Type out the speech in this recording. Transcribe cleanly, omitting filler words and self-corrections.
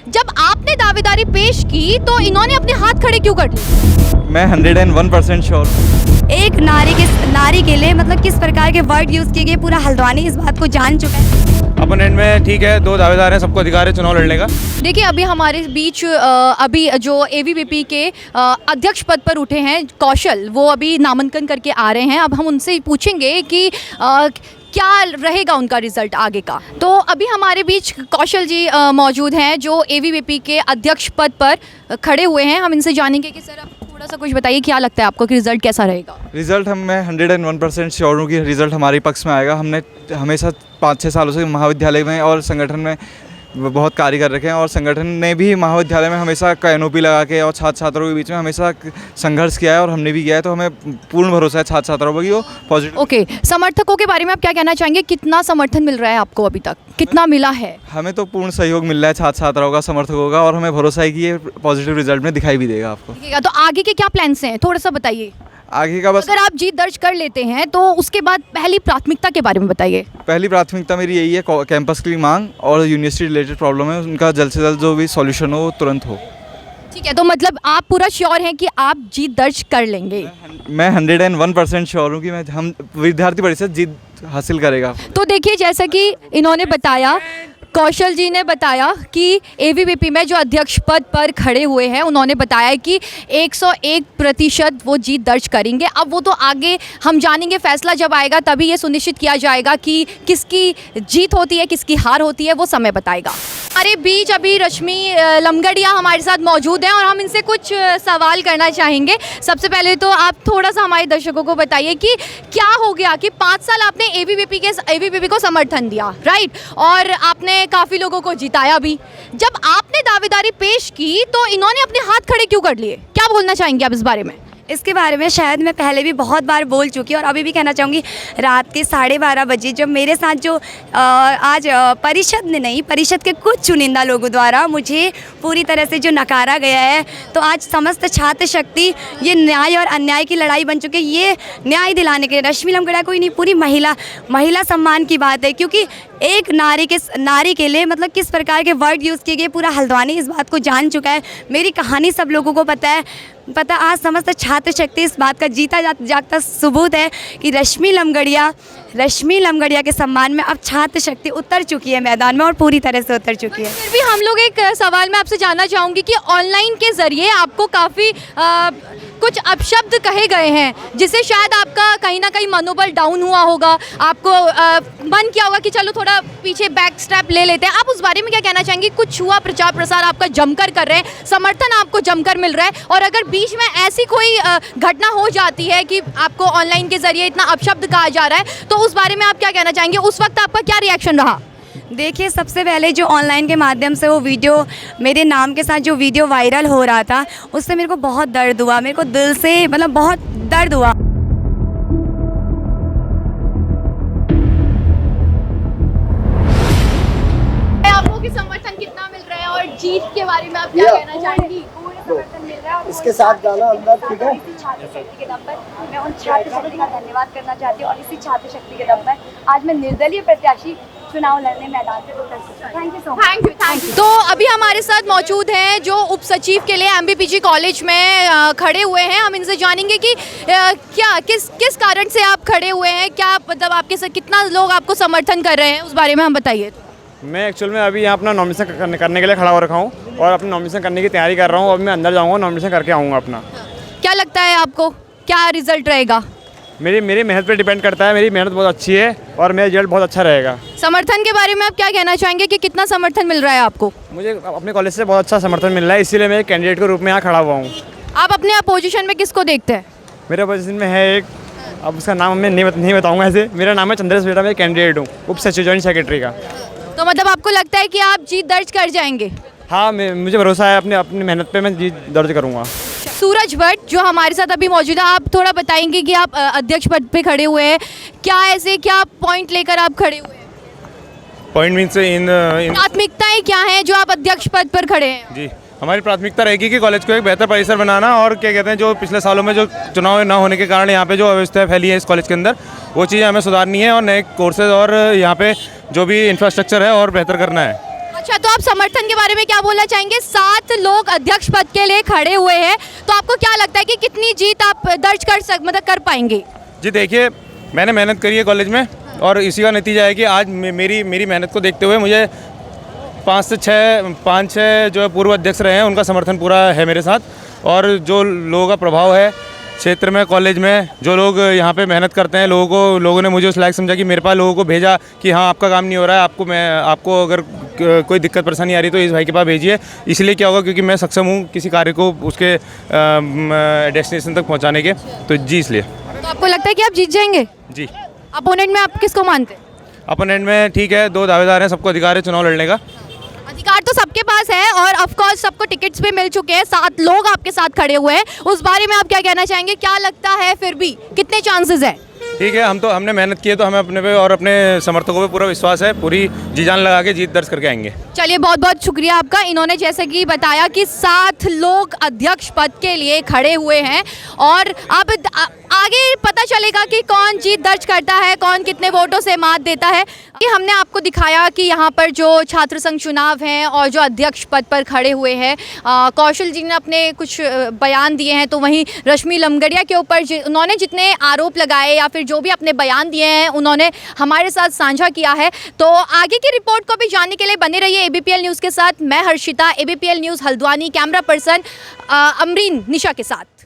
जब आपने दावेदारी पेश की तो इन्होंने अपने हाथ खड़े क्यों कर लिए? मैं 101% श्योर। एक नारी के लिए मतलब किस प्रकार के वर्ड यूज़ किए गए, पूरा हल्द्वानी इस बात को जान चुका है। अपन एंड में ठीक है, 2 दावेदार हैं, सबको अधिकार है चुनाव लड़ने का। देखिए अभी हमारे बीच अभी जो एबीवीपी के अध्यक्ष पद पर उठे हैं कौशल, वो अभी नामांकन करके आ रहे हैं। अब हम उनसे पूछेंगे कि क्या रहेगा उनका रिजल्ट आगे का। तो अभी हमारे बीच कौशल जी मौजूद हैं जो एबीवीपी के अध्यक्ष पद पर खड़े हुए हैं। हम इनसे जानेंगे कि सर आप थोड़ा सा कुछ बताइए, क्या लगता है आपको कि रिजल्ट कैसा रहेगा? रिज़ल्ट मैं 101% श्योर हूँ कि रिज़ल्ट हमारे पक्ष में आएगा। हमने हमेशा 5-6 सालों से महाविद्यालय में और संगठन में बहुत कार्य कर रखे हैं और संगठन ने भी महाविद्यालय में हमेशा कैनोपी लगा के और छात्र छात्रों के बीच में हमेशा संघर्ष किया है और हमने भी किया है। तो हमें पूर्ण भरोसा है छात्र छात्राओं पर कि वो पॉजिटिव। ओके, समर्थकों के बारे में आप क्या कहना चाहेंगे? कितना समर्थन मिल रहा है आपको अभी तक, कितना मिला है? हमें तो पूर्ण सहयोग मिल रहा है छात्र छात्राओं का, समर्थकों का, और हमें भरोसा है कि ये पॉजिटिव रिजल्ट में दिखाई भी देगा आपको। ठीक है, तो आगे के क्या प्लान्स हैं, थोड़ा सा बताइए। आगे का बस अगर आप जीत दर्ज कर लेते हैं तो उसके बाद पहली प्राथमिकता के बारे में बताइए। पहली प्राथमिकता मेरी यही है, कैंपस की मांग और यूनिवर्सिटी रिलेटेड प्रॉब्लम है उनका जल्द से जल्द जो भी सॉल्यूशन हो वो तुरंत हो। ठीक है, तो मतलब आप पूरा श्योर हैं कि आप जीत दर्ज कर लेंगे? मैं 101% श्योर हूँ कि हम विद्यार्थी परिषद जीत हासिल करेगा। तो देखिए, जैसा कि इन्होंने बताया, कौशल जी ने बताया कि एबीवीपी में जो अध्यक्ष पद पर खड़े हुए हैं उन्होंने बताया कि 101% वो जीत दर्ज करेंगे। अब वो तो आगे हम जानेंगे, फैसला जब आएगा तभी ये सुनिश्चित किया जाएगा कि किसकी जीत होती है किसकी हार होती है, वो समय बताएगा। हमारे बीच अभी रश्मि लमगड़िया हमारे साथ मौजूद हैं और हम इनसे कुछ सवाल करना चाहेंगे। सबसे पहले तो आप थोड़ा सा हमारे दर्शकों को बताइए कि क्या हो गया कि 5 साल आपने एबीवीपी को समर्थन दिया, राइट, और आपने काफ़ी लोगों को जिताया भी। जब आपने दावेदारी पेश की तो इन्होंने अपने हाथ खड़े क्यों कर लिए? क्या बोलना चाहेंगे आप इस बारे में? इसके बारे में शायद मैं पहले भी बहुत बार बोल चुकी हूँ और अभी भी कहना चाहूँगी। रात के 12:30 बजे जब मेरे साथ जो आज परिषद के कुछ चुनिंदा लोगों द्वारा मुझे पूरी तरह से जो नकारा गया है, तो आज समस्त छात्र शक्ति ये न्याय और अन्याय की लड़ाई बन चुकी है। ये न्याय दिलाने के लिए रश्मि लमगड़िया कोई नहीं, पूरी महिला सम्मान की बात है, क्योंकि एक नारी के लिए मतलब किस प्रकार के वर्ड यूज़ किए गए, पूरा हल्द्वानी इस बात को जान चुका है। मेरी कहानी सब लोगों को पता है। आज समस्त छात्र शक्ति इस बात का जीता जागता सबूत है कि रश्मि लमगड़िया के सम्मान में अब छात्र शक्ति उतर चुकी है मैदान में और पूरी तरह से उतर चुकी है। फिर भी हम लोग एक सवाल मैं आपसे जानना चाहूँगी कि ऑनलाइन के ज़रिए आपको काफ़ी कुछ अपशब्द कहे गए हैं, जिससे शायद आपका कहीं ना कहीं मनोबल डाउन हुआ होगा, आपको मन किया होगा कि चलो थोड़ा पीछे बैक स्टेप ले लेते हैं। आप उस बारे में क्या कहना चाहेंगे? कुछ हुआ, प्रचार प्रसार आपका जमकर कर रहे हैं, समर्थन आपको जमकर मिल रहा है, और अगर बीच में ऐसी कोई घटना हो जाती है कि आपको ऑनलाइन के ज़रिए इतना अपशब्द कहा जा रहा है, तो उस बारे में आप क्या कहना चाहेंगे? उस वक्त आपका क्या रिएक्शन रहा? देखिए, सबसे पहले जो ऑनलाइन के माध्यम से वो वीडियो मेरे नाम के साथ जो वीडियो वायरल हो रहा था, उससे मेरे को बहुत दर्द हुआ, मेरे को दिल से मतलब बहुत दर्द हुआ। आपको कि समर्थन कितना मिल रहा है और जीत के बारे में आप क्या कहना चाहेंगी? समर्थन मिल रहा है इसके साथ जाना अंदर, ठीक है। छात्र शक्ति के दम पर मैं उन छात्र शक्ति का धन्यवाद करना चाहती हूँ और इसी छात्र शक्ति के दम पर आज मैं निर्दलीय प्रत्याशी चुनाव लड़ने मैदान से उतर चुकी हूँ। Thank you so much. Thank you. तो अभी हमारे साथ मौजूद हैं जो उप सचिव के लिए एमबीपीजी कॉलेज में खड़े हुए हैं। हम इनसे जानेंगे कि किस कारण से आप खड़े हुए हैं, क्या मतलब आपके साथ कितना लोग आपको समर्थन कर रहे हैं, उस बारे में हम बताइए। मैं एक्चुअल में अभी यहाँ अपना नॉमिनेशन करने के लिए खड़ा हो रखा हूँ और अपना नॉमिनेशन करने की तैयारी कर रहा हूँ। अभी मैं अंदर जाऊँगा, नॉमिनेशन करके आऊँगा अपना। क्या लगता है आपको, क्या रिजल्ट रहेगा? मेरी मेहनत पे डिपेंड करता है। मेरी मेहनत बहुत अच्छी है और मेरा रिजल्ट बहुत अच्छा रहेगा। समर्थन के बारे में आप क्या कहना चाहेंगे कि कितना समर्थन मिल रहा है आपको? मुझे अपने कॉलेज से बहुत अच्छा समर्थन मिल रहा है, इसीलिए मैं कैंडिडेट के रूप में यहाँ खड़ा हुआ हूँ। आप अपने अपोजिशन में किसको देखते हैं? मेरे अपोजिशन में है एक, अब उसका नाम मैं नहीं बताऊँगा ऐसे। मेरा नाम है चंद्रेश बेटा, मैं कैंडिडेट हूँ उप सचिव जॉइंट सेक्रेटरी का। तो मतलब आपको लगता है कि आप जीत दर्ज कर जाएंगे? हाँ, मुझे भरोसा है, अपनी मेहनत पे मैं जीत दर्ज करूँगा। सूरज भट्ट जो हमारे साथ अभी मौजूद है, आप थोड़ा बताएंगे कि आप अध्यक्ष पद पे खड़े हुए हैं, क्या पॉइंट लेकर आप खड़े हुए हैं? पॉइंट मीन्स इन प्राथमिकताएं क्या हैं जो आप अध्यक्ष पद पर खड़े हैं? जी, हमारी प्राथमिकता रहेगी कि कॉलेज को एक बेहतर परिसर बनाना और क्या कहते हैं, जो पिछले सालों में जो चुनाव ना होने के कारण यहाँ पे जो अव्यवस्था फैली है इस कॉलेज के अंदर, वो चीज़ें हमें सुधारनी है और नए कोर्सेज और यहाँ पे जो भी इंफ्रास्ट्रक्चर है और बेहतर करना है। अच्छा, तो आप समर्थन के बारे में क्या बोलना चाहेंगे? 7 लोग अध्यक्ष पद के लिए खड़े हुए हैं, तो आपको क्या लगता है कि कितनी जीत आप दर्ज कर पाएंगे? जी देखिए, मैंने मेहनत करी है कॉलेज में और इसी का नतीजा है कि आज मेरी मेहनत को देखते हुए मुझे 5 से 6 जो है पूर्व अध्यक्ष रहे हैं, उनका समर्थन पूरा है मेरे साथ। और जो लोगों का प्रभाव है क्षेत्र में, कॉलेज में, जो लोग यहाँ पे मेहनत करते हैं, लोगों ने मुझे उस लायक समझा कि मेरे पास लोगों को भेजा कि हाँ आपका काम नहीं हो रहा है, आपको अगर कोई दिक्कत परेशानी आ रही है तो इस भाई के पास भेजिए। इसलिए क्या होगा, क्योंकि मैं सक्षम हूँ किसी कार्य को उसके डेस्टिनेशन तक पहुँचाने के, तो जी इसलिए। तो आपको लगता है कि आप जीत जाएंगे? जी। अपोनेंट में आप किसको मानते हैं? अपोनेंट में ठीक है, 2 दावेदार हैं, सबको अधिकार है चुनाव लड़ने का। अधिकार तो सबके पास है और ऑफ कोर्स सबको टिकट्स भी मिल चुके हैं, 7 लोग आपके साथ खड़े हुए हैं, उस बारे में आप क्या कहना चाहेंगे? क्या लगता है फिर भी कितने चांसेस है? ठीक है, हमने मेहनत की है तो हमें अपने पे और अपने समर्थकों पे पूरा विश्वास है, पूरी जी जान लगा के जीत दर्ज करके आएंगे। चलिए, बहुत बहुत शुक्रिया आपका। इन्होंने जैसे कि बताया कि 7 लोग अध्यक्ष पद के लिए खड़े हुए हैं और अब आगे पता चलेगा कि कौन जीत दर्ज करता है, कौन कितने वोटों से मात देता है। कि हमने आपको दिखाया कि यहाँ पर जो छात्र संघ चुनाव हैं और जो अध्यक्ष पद पर खड़े हुए हैं, कौशल जी ने अपने कुछ बयान दिए हैं, तो वहीं रश्मि लमगड़िया के ऊपर उन्होंने जितने आरोप लगाए या फिर जो भी अपने बयान दिए हैं उन्होंने हमारे साथ साझा किया है। तो आगे की रिपोर्ट को भी जानने के लिए बने रहिए ABPL न्यूज़ के साथ। मैं Harshita, ABPL news Haldwani, camera person Amreen Nisha के साथ।